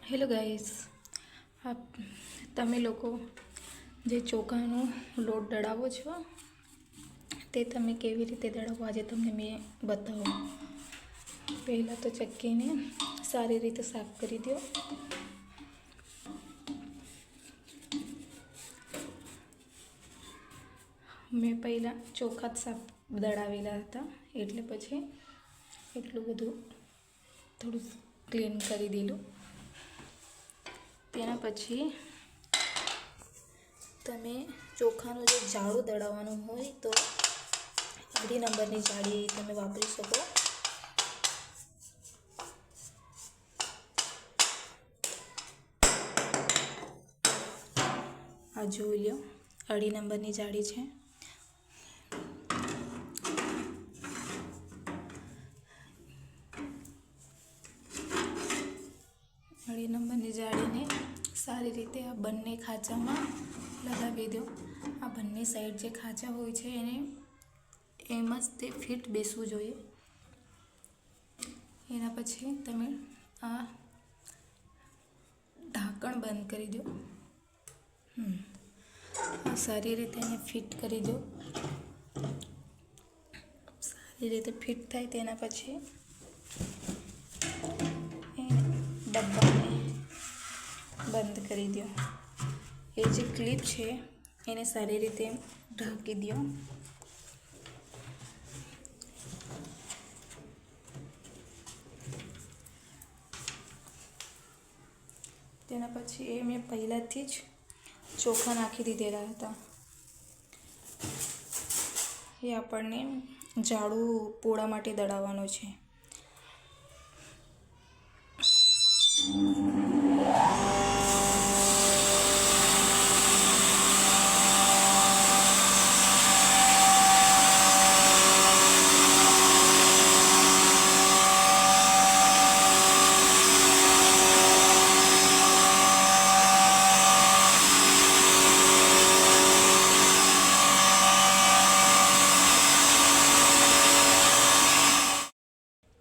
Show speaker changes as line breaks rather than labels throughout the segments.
Hello guys, તમે લોકો જે ચોખાનો લોટ દળાવો છો તે તમે કેવી રીતે દળાવો આજે તમને મેં બતાવું. પહેલાં તો ચક્કીને સારી રીતે સાફ કરી દો. મેં પહેલાં ચોખા જ સાફ દળાવેલા હતા એટલે પછી એટલું બધું થોડું ક્લીન કરી દીધું. તેના પછી તમે ચોખાનું જે જાડું દળાવવાનું હોય તો અઢી નંબરની જાળી તમે વાપરી શકો. આ જોઈ લો, અઢી નંબરની જાળી છે. અઢી નંબરની જાળીને સારી રીતે આ બંને ખાંચામાં લગાવી દો. આ બંને સાઈડ જે ખાંચા હોય છે એને એમ જ તે ફિટ બેસવું જોઈએ. એના પછી તમે આ ઢાંકણ બંધ કરી દો. આ સારી રીતે એને ફિટ કરી દો. સારી રીતે ફિટ થાય તેના પછી ડબ્બાને બંધ કરી દો. એ જે ક્લિપ છે એને સારી રીતે ઢાંકી દો. તેના પછી એ મેં પહેલાંથી જ ચોખા નાખી દીધેલા હતા. એ આપણને જાડું પોળા માટે દળાવવાનો છે.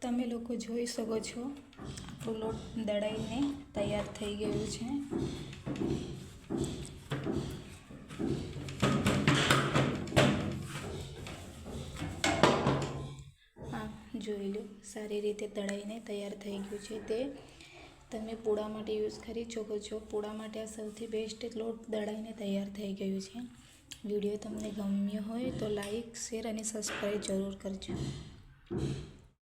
તમે લોકો જોઈ શકો છો આપણું લોટ દળાઈને તૈયાર થઈ ગયું છે. હા, જોઈ લો, સારી રીતે દળાઈને તૈયાર થઈ ગયું છે. તે તમે પૂડા માટે યુઝ કરી શકો છો. પૂડા માટે આ સૌથી બેસ્ટ લોટ દળાઈને તૈયાર થઈ ગયું છે. વિડીયો તમને ગમ્યો હોય તો લાઈક, શેર અને સબસ્ક્રાઈબ જરૂર કરજો.